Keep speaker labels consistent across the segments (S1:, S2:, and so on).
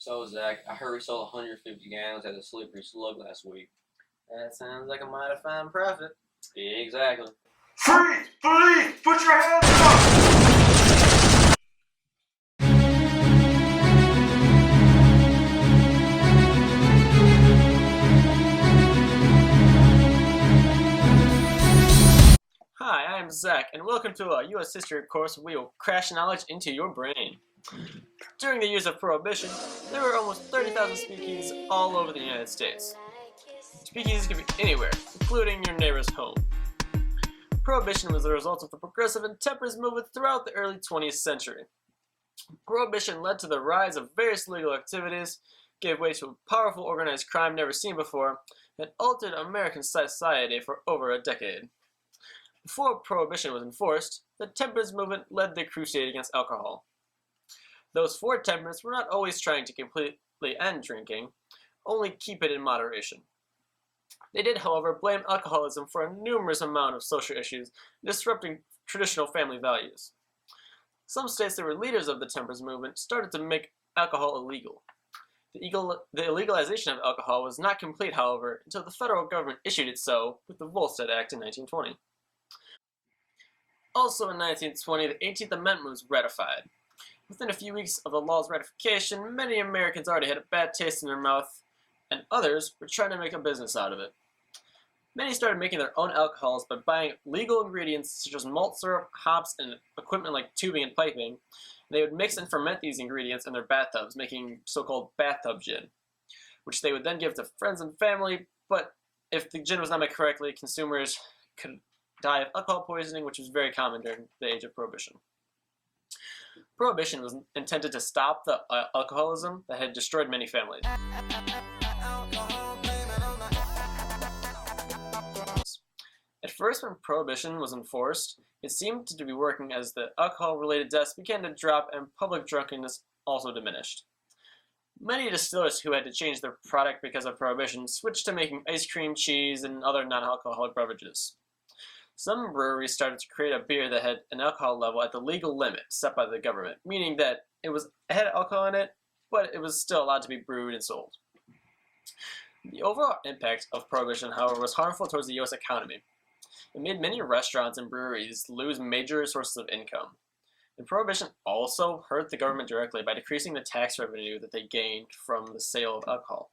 S1: So, Zach, I heard we sold 150 gallons at the Slippery Slug last week.
S2: That sounds like a mighty fine profit.
S1: Yeah, exactly.
S3: Freeze! Police! Put your hands up!
S2: Hi, I am Zach, and welcome to a U.S. history course where we will crash knowledge into your brain. During the years of Prohibition, there were almost 30,000 speakeasies all over the United States. Speakeasies could be anywhere, including your neighbor's home. Prohibition was the result of the progressive and temperance movement throughout the early 20th century. Prohibition led to the rise of various legal activities, gave way to a powerful organized crime never seen before, and altered American society for over a decade. Before Prohibition was enforced, the temperance movement led the crusade against alcohol. Those for temperance were not always trying to completely end drinking, only keep it in moderation. They did, however, blame alcoholism for a numerous amount of social issues, disrupting traditional family values. Some states that were leaders of the temperance movement started to make alcohol illegal. The illegalization of alcohol was not complete, however, until the federal government issued it so with the Volstead Act in 1920. Also in 1920, the 18th Amendment was ratified. Within a few weeks of the law's ratification, many Americans already had a bad taste in their mouth, and others were trying to make a business out of it. Many started making their own alcohols by buying legal ingredients such as malt syrup, hops, and equipment like tubing and piping. They would mix and ferment these ingredients in their bathtubs, making so-called bathtub gin, which they would then give to friends and family, but if the gin was not made correctly, consumers could die of alcohol poisoning, which was very common during the age of Prohibition. Prohibition was intended to stop the alcoholism that had destroyed many families. At first, when Prohibition was enforced, it seemed to be working as the alcohol-related deaths began to drop and public drunkenness also diminished. Many distillers who had to change their product because of Prohibition switched to making ice cream, cheese, and other non-alcoholic beverages. Some breweries started to create a beer that had an alcohol level at the legal limit set by the government, meaning that it had alcohol in it, but it was still allowed to be brewed and sold. The overall impact of Prohibition, however, was harmful towards the U.S. economy. It made many restaurants and breweries lose major sources of income. And Prohibition also hurt the government directly by decreasing the tax revenue that they gained from the sale of alcohol.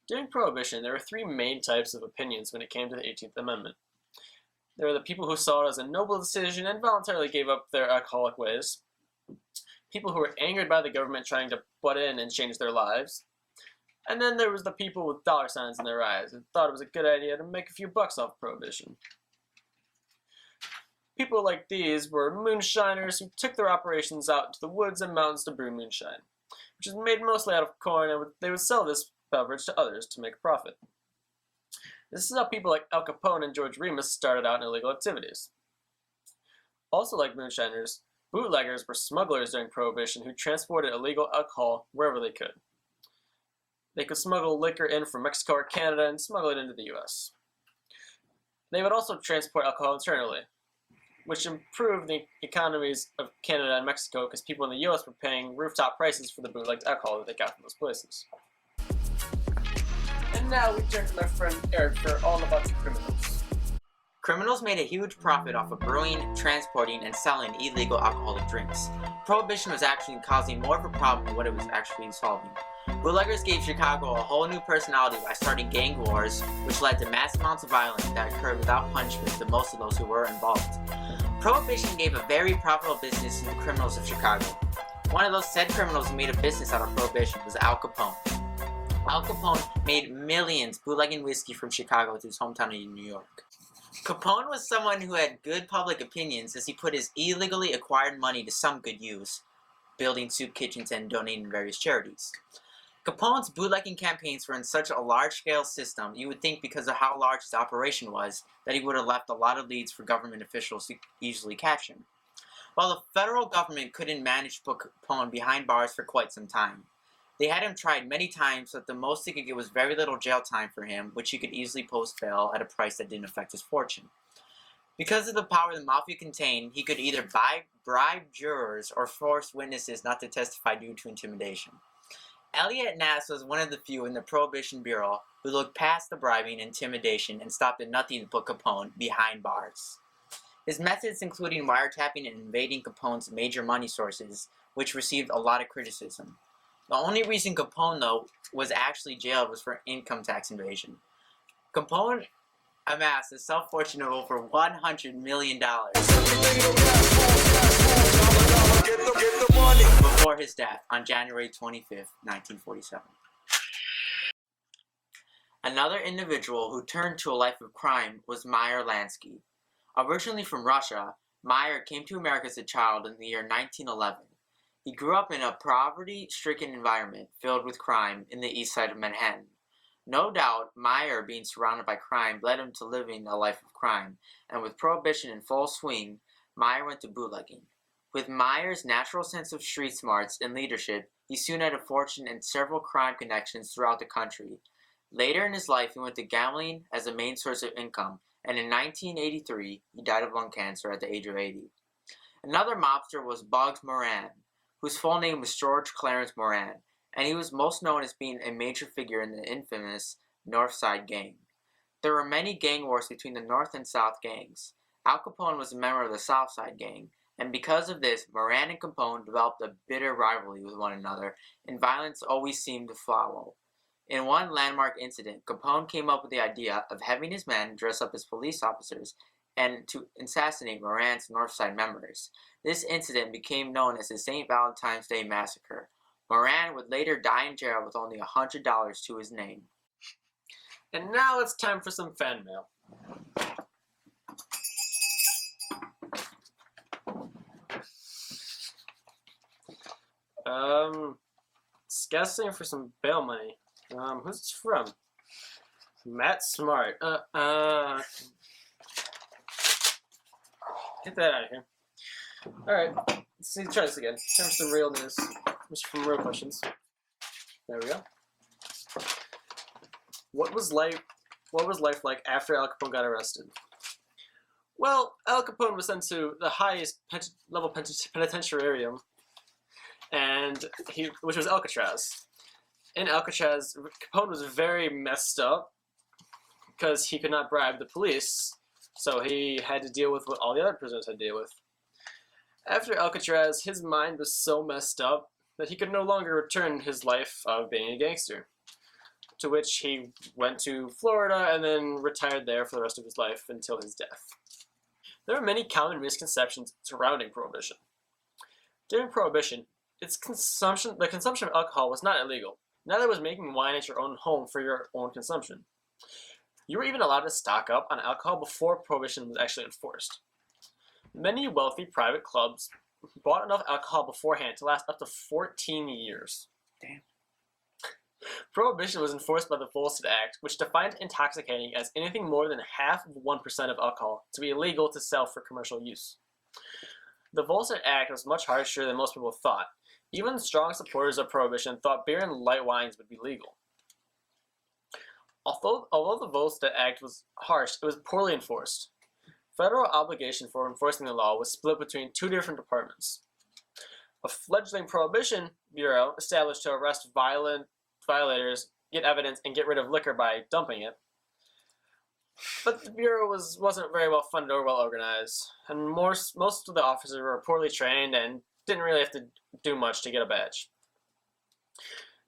S2: During Prohibition, there were three main types of opinions when it came to the 18th Amendment. There were the people who saw it as a noble decision and voluntarily gave up their alcoholic ways, people who were angered by the government trying to butt in and change their lives, and then there was the people with dollar signs in their eyes who thought it was a good idea to make a few bucks off Prohibition. People like these were moonshiners who took their operations out into the woods and mountains to brew moonshine, which is made mostly out of corn, and they would sell this beverage to others to make a profit. This is how people like Al Capone and George Remus started out in illegal activities. Also like moonshiners, bootleggers were smugglers during Prohibition who transported illegal alcohol wherever they could. They could smuggle liquor in from Mexico or Canada and smuggle it into the U.S. They would also transport alcohol internally, which improved the economies of Canada and Mexico because people in the U.S. were paying rooftop prices for the bootlegged alcohol that they got from those places. And now we turn to my friend Eric for all about the criminals.
S4: Criminals made a huge profit off of brewing, transporting, and selling illegal alcoholic drinks. Prohibition was actually causing more of a problem than what it was actually solving. Bootleggers gave Chicago a whole new personality by starting gang wars, which led to mass amounts of violence that occurred without punishment to most of those who were involved. Prohibition gave a very profitable business to the criminals of Chicago. One of those said criminals who made a business out of Prohibition was Al Capone. Al Capone made millions bootlegging whiskey from Chicago to his hometown in New York. Capone was someone who had good public opinions as he put his illegally acquired money to some good use, building soup kitchens and donating to various charities. Capone's bootlegging campaigns were in such a large-scale system, you would think because of how large his operation was, that he would have left a lot of leads for government officials to easily catch him. While the federal government couldn't manage to put Capone behind bars for quite some time. They had him tried many times, but the most they could get was very little jail time for him, which he could easily post bail at a price that didn't affect his fortune. Because of the power the mafia contained, he could either buy bribe jurors or force witnesses not to testify due to intimidation. Elliot Ness was one of the few in the Prohibition Bureau who looked past the bribing and intimidation and stopped at nothing to put Capone behind bars. His methods including wiretapping and invading Capone's major money sources, which received a lot of criticism. The only reason Capone, though, was actually jailed was for income tax evasion. Capone amassed a self-fortune of over $100 million before his death on January 25th, 1947. Another individual who turned to a life of crime was Meyer Lansky. Originally from Russia, Meyer came to America as a child in the year 1911. He grew up in a poverty-stricken environment filled with crime in the east side of Manhattan. No doubt, Meyer being surrounded by crime led him to living a life of crime, and with Prohibition in full swing, Meyer went to bootlegging. With Meyer's natural sense of street smarts and leadership, he soon had a fortune and several crime connections throughout the country. Later in his life, he went to gambling as a main source of income, and in 1983, he died of lung cancer at the age of 80. Another mobster was Bugs Moran, whose full name was George Clarence Moran, and he was most known as being a major figure in the infamous North Side Gang. There were many gang wars between the North and South gangs. Al Capone was a member of the South Side Gang, and because of this, Moran and Capone developed a bitter rivalry with one another, and violence always seemed to follow. In one landmark incident, Capone came up with the idea of having his men dress up as police officers and to assassinate Moran's Northside members. This incident became known as the St. Valentine's Day Massacre. Moran would later die in jail with only $100 to his name.
S2: And now it's time for some fan mail. It's guessing for some bail money. Who's this from? Matt Smart. Get that out of here. Alright, let's see, try this again. Time for some real news. Some real questions. There we go. What was life like after Al Capone got arrested? Well, Al Capone was sent to the highest level penitentiarium, which was Alcatraz. In Alcatraz, Capone was very messed up because he could not bribe the police, so he had to deal with what all the other prisoners had to deal with. After Alcatraz, his mind was so messed up that he could no longer return his life of being a gangster, to which he went to Florida and then retired there for the rest of his life until his death. There are many common misconceptions surrounding Prohibition. During Prohibition, the consumption of alcohol was not illegal. Neither was making wine at your own home for your own consumption. You were even allowed to stock up on alcohol before Prohibition was actually enforced. Many wealthy private clubs bought enough alcohol beforehand to last up to 14 years.
S4: Damn.
S2: Prohibition was enforced by the Volstead Act, which defined intoxicating as anything more than half of 1% of alcohol to be illegal to sell for commercial use. The Volstead Act was much harsher than most people thought. Even strong supporters of Prohibition thought beer and light wines would be legal. Although the Volstead Act was harsh, it was poorly enforced. Federal obligation for enforcing the law was split between two different departments. A fledgling Prohibition Bureau established to arrest violent violators, get evidence, and get rid of liquor by dumping it. But the Bureau wasn't very well funded or well organized, and most of the officers were poorly trained and didn't really have to do much to get a badge.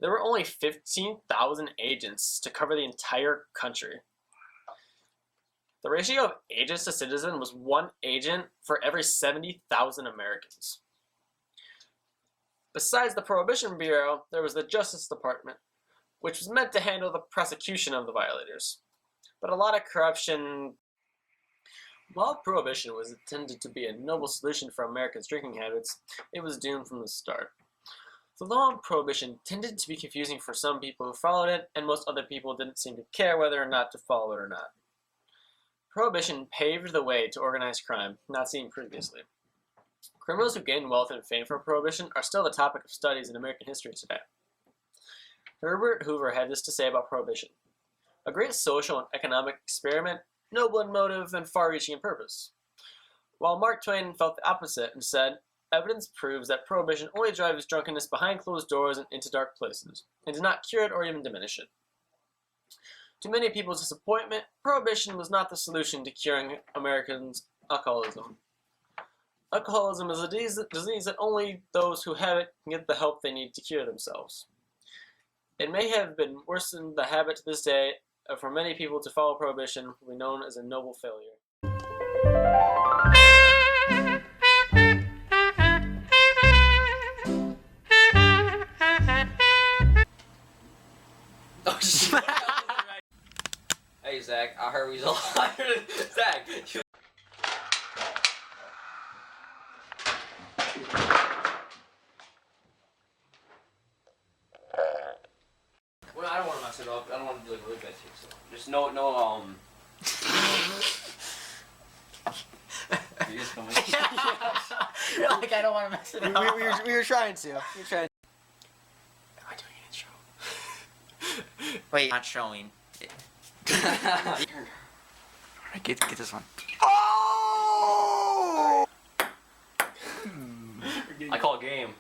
S2: There were only 15,000 agents to cover the entire country. The ratio of agents to citizen was 1 agent for every 70,000 Americans. Besides the Prohibition Bureau, there was the Justice Department, which was meant to handle the prosecution of the violators. But a lot of corruption. While Prohibition was intended to be a noble solution for Americans' drinking habits, it was doomed from the start. The law on Prohibition tended to be confusing for some people who followed it, and most other people didn't seem to care whether or not to follow it or not. Prohibition paved the way to organized crime, not seen previously. Criminals who gained wealth and fame from Prohibition are still the topic of studies in American history today. Herbert Hoover had this to say about Prohibition: a great social and economic experiment, noble in motive and far-reaching in purpose. while Mark Twain felt the opposite and said, "Evidence proves that prohibition only drives drunkenness behind closed doors and into dark places, and does not cure it or even diminish it." To many people's disappointment, prohibition was not the solution to curing Americans' alcoholism. Alcoholism is a disease that only those who have it can get the help they need to cure themselves. It may have been worse than the habit to this day. For many people to follow prohibition will be known as a noble failure.
S1: Oh shit. Hey Zach, I heard we was alive. Zach, well, I don't want to mess it up. I don't want to do like a really bad take. So just no. You're just coming.
S4: You're like, I don't want to mess it up.
S5: We were trying to. We were trying.
S2: Am I doing an intro?
S4: Wait, not showing.
S5: Alright, get this one.
S1: I call game.